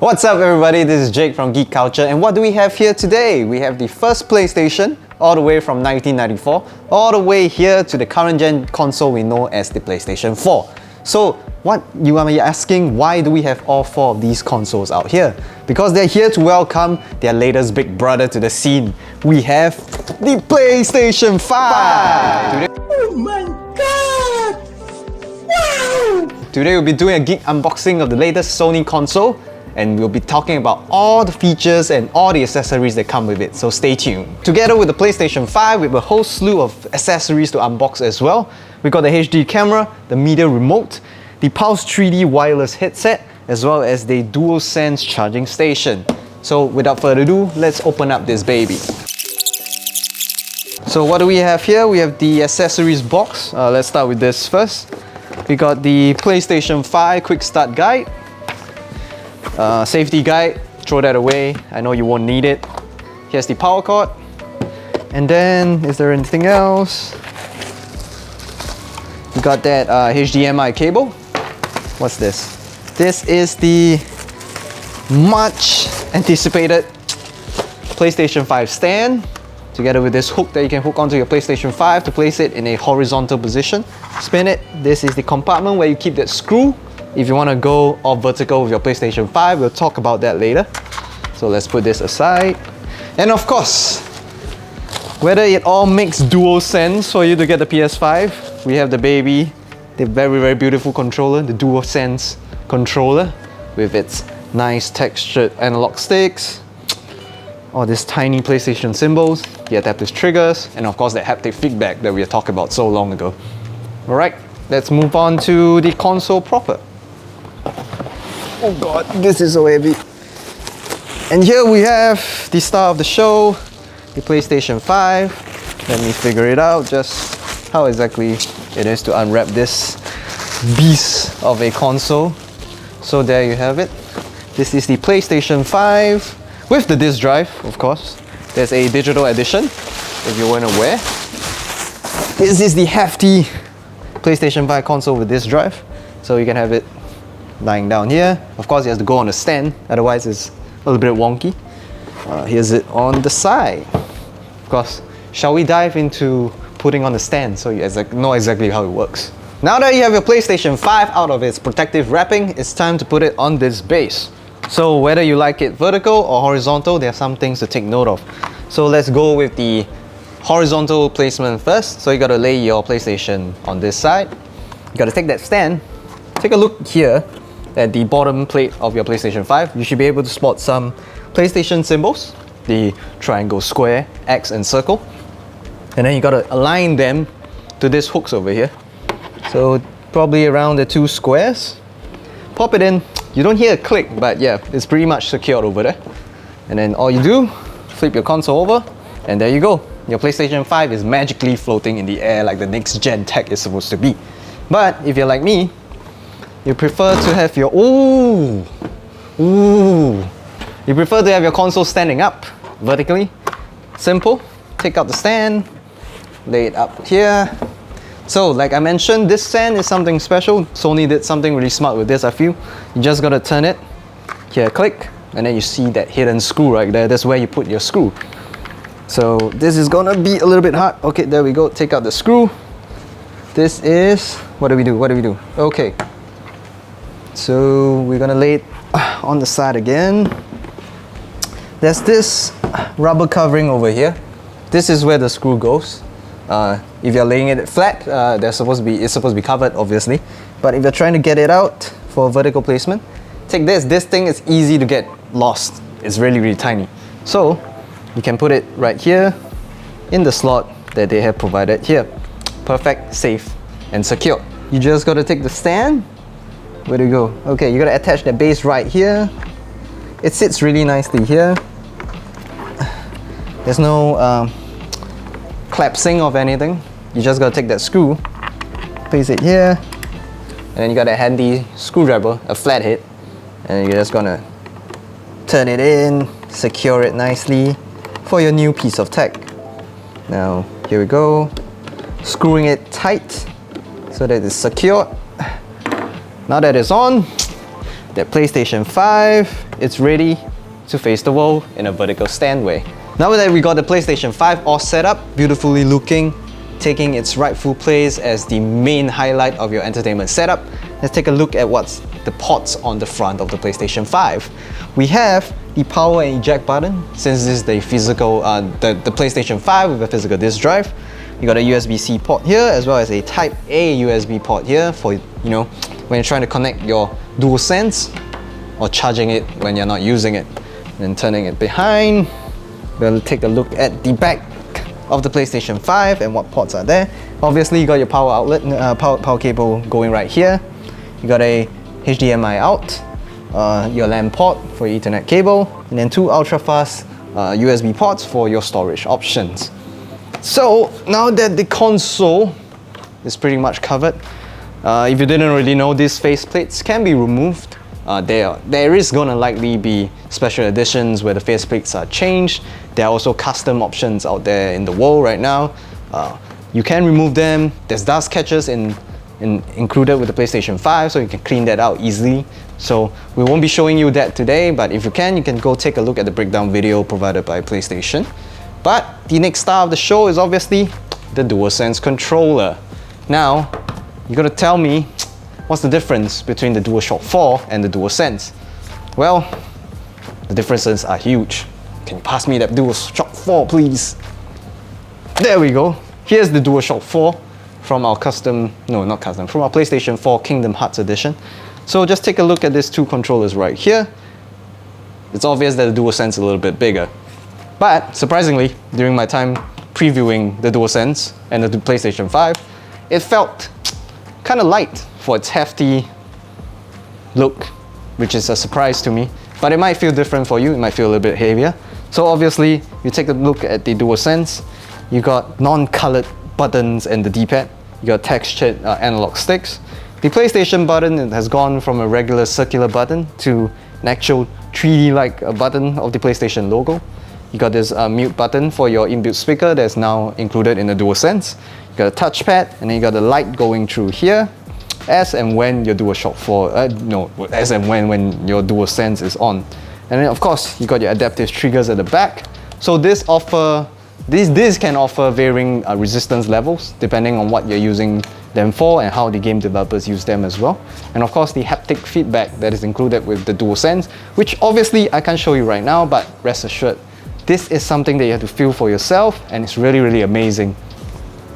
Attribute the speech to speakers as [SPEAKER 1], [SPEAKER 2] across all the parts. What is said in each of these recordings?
[SPEAKER 1] What's up everybody, this is Jake from Geek Culture, and what do we have here today? We have the first PlayStation, all the way from 1994, all the way here to the current gen console we know as the PlayStation 4. So what you might be asking, why do we have all four of these consoles out here? Because they're here to welcome their latest big brother to the scene. We have the PlayStation 5!
[SPEAKER 2] Oh my god! Wow!
[SPEAKER 1] Today we'll be doing a geek unboxing of the latest Sony console, and we'll be talking about all the features and all the accessories that come with it, so stay tuned. Together with the PlayStation 5, we have a whole slew of accessories to unbox as well. We got the HD camera, the media remote, the paws 3D wireless headset, as well as the DualSense Charging Station. So without further ado, let's open up this baby. So what do we have here? We have the accessories box. Let's start with this first. We got the PlayStation 5 quick start guide. Safety guide, throw that away, I know you won't need it. Here's the power cord. And then, is there anything else? We got that HDMI cable. What's this? This is the much anticipated PlayStation 5 stand, together with this hook that you can hook onto your PlayStation 5 to place it in a horizontal position. Spin it. This is the compartment where you keep that screw. If you want to go all vertical with your PlayStation 5, we'll talk about that later. So let's put this aside. And of course, whether it all makes dual sense for you to get the PS5, we have the baby, the very beautiful controller, the DualSense controller with its nice textured analog sticks, all these tiny PlayStation symbols, the adaptive triggers, and of course that haptic feedback that we talked about so long ago. Alright, let's move on to the console proper. Oh god, this is so heavy. And here we have the star of the show, the PlayStation 5. Let me figure it out just how exactly it is to unwrap this beast of a console. So there you have it. This is the PlayStation 5 with the disc drive, of course. There's a digital edition, if you weren't aware. This is the hefty PlayStation 5 console with disc drive. So you can have it lying down here. Of course, it has to go on a stand, otherwise it's a little bit wonky. Here's it on the side. Of course, shall we dive into putting on the stand so you know exactly how it works? Now that you have your PlayStation 5 out of its protective wrapping, it's time to put it on this base. So whether you like it vertical or horizontal, there are some things to take note of. So let's go with the horizontal placement first. So you gotta lay your PlayStation on this side. You gotta take that stand. Take a look here at the bottom plate of your PlayStation 5. You should be able to spot some PlayStation symbols, the triangle, square, X and circle. And then you gotta align them to these hooks over here. So probably around the two squares. Pop it in. You don't hear a click, but yeah, it's pretty much secured over there. And then all you do, flip your console over, and there you go. Your PlayStation 5 is magically floating in the air like the next gen tech is supposed to be. But if you're like me, you prefer to have your you prefer to have your console standing up vertically. Simple. Take out the stand, lay it up here. So like I mentioned, this stand is something special. Sony did something really smart with this, I feel. You just gotta turn it, here click, and then you see that hidden screw right there. That's where you put your screw. So this is gonna be a little bit hard. Okay, there we go. Take out the screw. This is, what do we do? Okay. So we're gonna lay it on the side again. There's this rubber covering over here. This is where the screw goes. If you're laying it flat, it's supposed to be covered, obviously. But if you're trying to get it out for vertical placement, take this. This thing is easy to get lost. It's really tiny. So you can put it right here in the slot that they have provided here. Perfect, safe, and secure. You just gotta take the stand. Where do you go? Okay, you gotta attach the base right here. It sits really nicely here. There's no collapsing of anything. You just gotta take that screw, place it here, and then you got a handy screwdriver, a flathead, and you're just gonna turn it in, secure it nicely for your new piece of tech. Now, here we go. Screwing it tight so that it's secure. Now that it's on, that PlayStation 5, it's ready to face the world in a vertical stand way. Now that we got the PlayStation 5 all set up, beautifully looking, taking its rightful place as the main highlight of your entertainment setup, let's take a look at what's the ports on the front of the PlayStation 5. We have the power and eject button, since this is the physical, the PlayStation 5 with a physical disk drive. You got a USB-C port here, as well as a Type A USB port here for, when you're trying to connect your DualSense or charging it when you're not using it. Then turning it behind, we'll take a look at the back of the PlayStation 5 and what ports are there. Obviously, you got your power outlet, power cable going right here. You got a HDMI out, your LAN port for your Ethernet cable, and then two ultra-fast USB ports for your storage options. So now that the console is pretty much covered, if you didn't already know, these faceplates can be removed. There is gonna likely be special editions where the faceplates are changed. There are also custom options out there in the world right now. You can remove them. There's dust catchers included with the PlayStation 5, so you can clean that out easily. So we won't be showing you that today, but if you can go take a look at the breakdown video provided by PlayStation. But the next star of the show is obviously the DualSense controller. Now, you gotta tell me, what's the difference between the DualShock 4 and the DualSense? Well, the differences are huge. Can you pass me that DualShock 4, please? There we go. Here's the DualShock 4 from our from our PlayStation 4 Kingdom Hearts edition. So just take a look at these two controllers right here. It's obvious that the DualSense is a little bit bigger. But surprisingly, during my time previewing the DualSense and the PlayStation 5, it felt kind of light for its hefty look, which is a surprise to me. But it might feel different for you, it might feel a little bit heavier. So obviously, you take a look at the DualSense, you got non-colored buttons and the D-pad, you got textured analog sticks. The PlayStation button has gone from a regular circular button to an actual 3D-like button of the PlayStation logo. You got this mute button for your inbuilt speaker that's now included in the DualSense. You got a touchpad, and then you got a light going through here, as and when your DualShock 4, as and when your DualSense is on. And then of course, you got your adaptive triggers at the back. So this can offer varying resistance levels depending on what you're using them for and how the game developers use them as well. And of course, the haptic feedback that is included with the DualSense, which obviously I can't show you right now, but rest assured, this is something that you have to feel for yourself, and it's really, really amazing.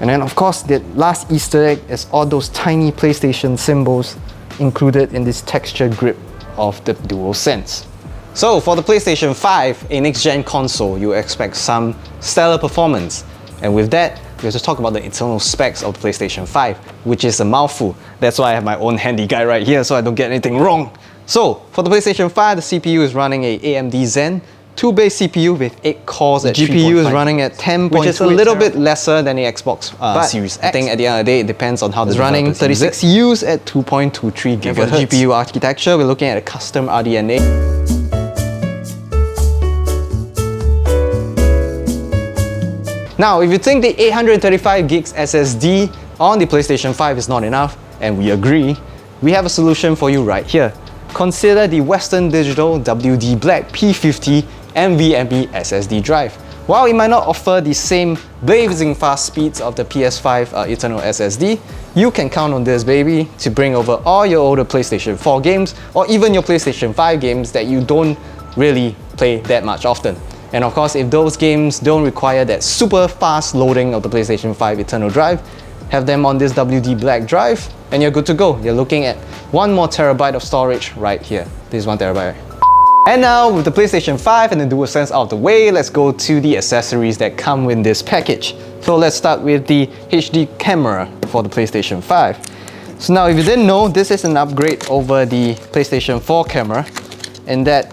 [SPEAKER 1] And then of course, the last Easter egg is all those tiny PlayStation symbols included in this textured grip of the DualSense. So for the PlayStation 5, a next-gen console, you expect some stellar performance. And with that, we have to talk about the internal specs of the PlayStation 5, which is a mouthful. That's why I have my own handy guide right here so I don't get anything wrong. So for the PlayStation 5, the CPU is running a AMD Zen 2-base CPU with 8 cores at 3.5. GPU is running at 10.2, which is a little bit lesser than the Xbox Series X. I think at the end of the day, it depends on how the running 36 U's at 2.23 GHz. For the GPU architecture, we're looking at a custom RDNA. Now, if you think the 835 gigs SSD on the PlayStation 5 is not enough, and we agree, we have a solution for you right here. Consider the Western Digital WD Black P50 NVMe SSD drive. While it might not offer the same blazing fast speeds of the PS5 internal SSD, you can count on this baby to bring over all your older PlayStation 4 games or even your PlayStation 5 games that you don't really play that much often. And of course, if those games don't require that super fast loading of the PlayStation 5 internal drive, have them on this WD Black drive and you're good to go. You're looking at 1 more terabyte of storage right here. This is 1 terabyte. And now with the PlayStation 5 and the DualSense out of the way, let's go to the accessories that come with this package. So let's start with the HD camera for the PlayStation 5. So now if you didn't know, this is an upgrade over the PlayStation 4 camera, and that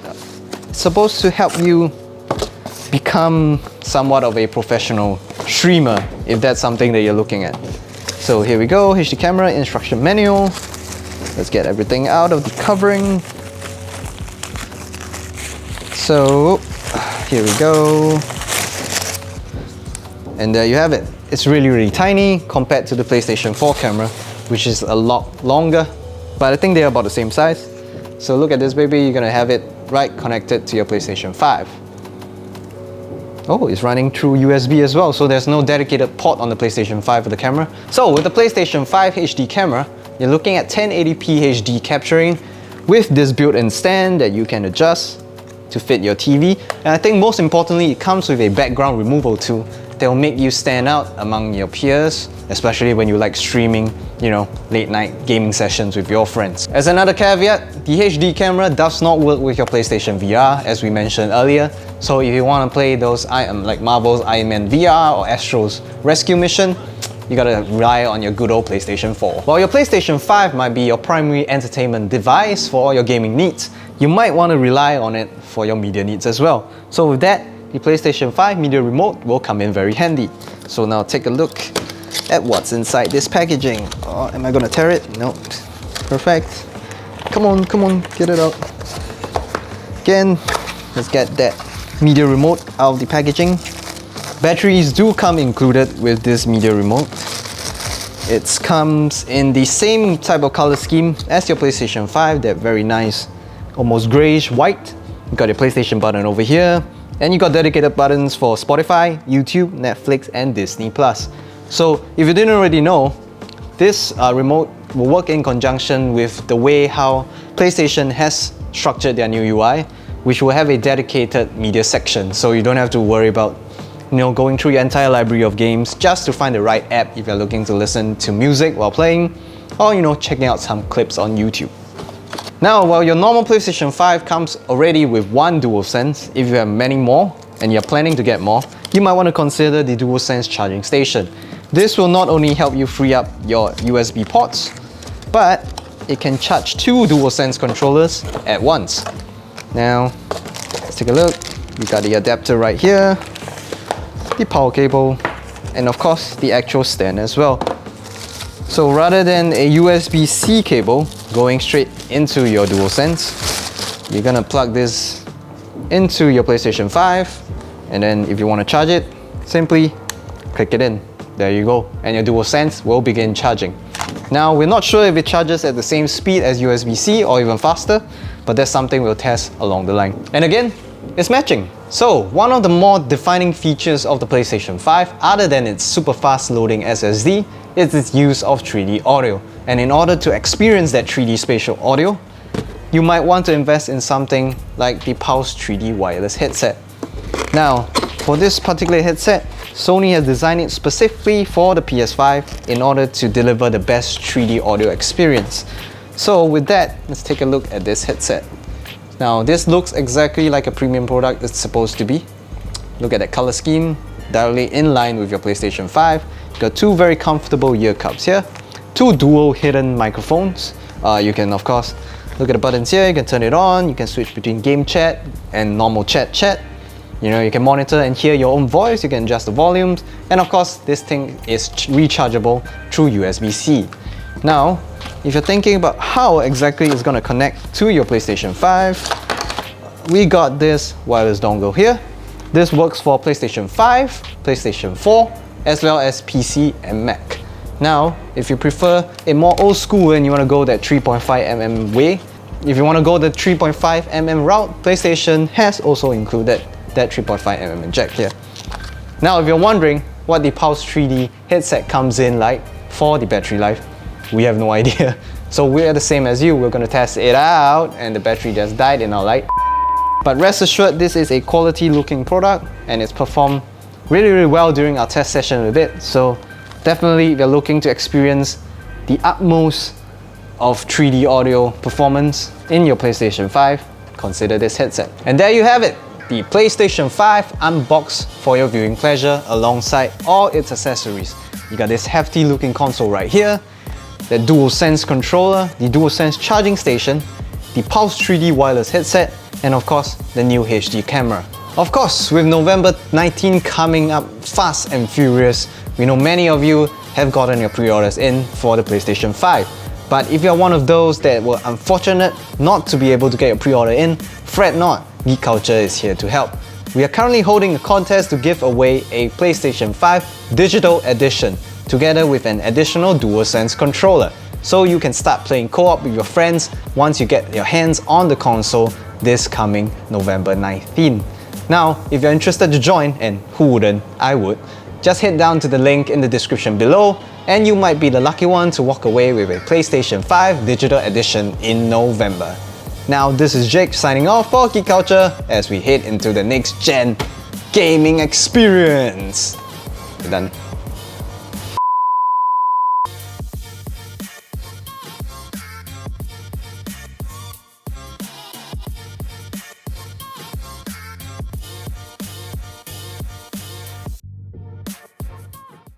[SPEAKER 1] it's supposed to help you become somewhat of a professional streamer if that's something that you're looking at. So here we go, HD camera, instruction manual. Let's get everything out of the covering. So here we go. And there you have it. It's really, really tiny compared to the PlayStation 4 camera, which is a lot longer, but I think they're about the same size. So look at this baby, you're gonna have it right connected to your PlayStation 5. Oh, it's running through USB as well, so there's no dedicated port on the PlayStation 5 for the camera. So with the PlayStation 5 HD camera, you're looking at 1080p HD capturing with this built-in stand that you can adjust to fit your TV. And I think most importantly, it comes with a background removal tool that will make you stand out among your peers, especially when you like streaming, you know, late night gaming sessions with your friends. As another caveat, the HD camera does not work with your PlayStation VR, as we mentioned earlier. So if you want to play those like Marvel's Iron Man VR or Astro's Rescue Mission, you gotta rely on your good old PlayStation 4. While your PlayStation 5 might be your primary entertainment device for all your gaming needs, you might want to rely on it for your media needs as well. So with that, the PlayStation 5 media remote will come in very handy. So now take a look at what's inside this packaging. Oh, am I gonna tear it? Nope. Perfect. Come on, get it out. Again, let's get that media remote out of the packaging. Batteries do come included with this media remote. It comes in the same type of color scheme as your PlayStation 5, that very nice, almost greyish white. You got your PlayStation button over here, and you got dedicated buttons for Spotify, YouTube, Netflix, and Disney+. So if you didn't already know, this remote will work in conjunction with the way how PlayStation has structured their new UI, which will have a dedicated media section, so you don't have to worry about going through your entire library of games just to find the right app if you're looking to listen to music while playing, or checking out some clips on YouTube. Now, while your normal PlayStation 5 comes already with one DualSense, if you have many more and you're planning to get more, you might want to consider the DualSense Charging Station. This will not only help you free up your USB ports, but it can charge two DualSense controllers at once. Now, let's take a look. We got the adapter right here, the power cable, and of course the actual stand as well. So rather than a USB-C cable going straight into your DualSense, you're gonna plug this into your PlayStation 5, and then if you want to charge it, simply click it in. There you go, and your DualSense will begin charging. Now, we're not sure if it charges at the same speed as USB-C or even faster, but that's something we'll test along the line. And again, it's matching. So, one of the more defining features of the PlayStation 5, other than its super fast loading SSD, is its use of 3D audio. And in order to experience that 3D spatial audio, you might want to invest in something like the paws 3D wireless headset. Now, for this particular headset, Sony has designed it specifically for the PS5 in order to deliver the best 3D audio experience. So with that, let's take a look at this headset. Now, this looks exactly like a premium product it's supposed to be. Look at that color scheme, directly in line with your PlayStation 5. You've got two very comfortable ear cups here, two dual hidden microphones. You can, of course, look at the buttons here, you can turn it on, you can switch between game chat and normal chat. You can monitor and hear your own voice, you can adjust the volumes, and of course, this thing is rechargeable through USB-C. Now, if you're thinking about how exactly it's going to connect to your PlayStation 5, we got this wireless dongle here. This works for PlayStation 5, PlayStation 4, as well as PC and Mac. Now, if you prefer a more old school and you want to go that 3.5mm way, if you want to go the 3.5mm route, PlayStation has also included that 3.5mm jack here. Now, if you're wondering what the paws 3D headset comes in like for the battery life, we have no idea. So we're the same as you, we're going to test it out, and the battery just died in our light. But rest assured, this is a quality looking product and it's performed really well during our test session with it. So definitely, if you're looking to experience the utmost of 3D audio performance in your PlayStation 5, consider this headset. And there you have it, the PlayStation 5 unboxed for your viewing pleasure alongside all its accessories. You got this hefty looking console right here, the DualSense controller, the DualSense Charging Station, the paws 3D wireless headset, and of course, the new HD camera. Of course, with November 19 coming up fast and furious, we know many of you have gotten your pre-orders in for the PlayStation 5. But if you're one of those that were unfortunate not to be able to get your pre-order in, fret not, Geek Culture is here to help. We are currently holding a contest to give away a PlayStation 5 Digital Edition, together with an additional DualSense controller. so you can start playing co-op with your friends once you get your hands on the console this coming November 19. Now, if you're interested to join, and who wouldn't, I would, just head down to the link in the description below and you might be the lucky one to walk away with a PlayStation 5 Digital Edition in November. Now, this is Jake signing off for Geek Culture as we head into the next gen gaming experience. We're done.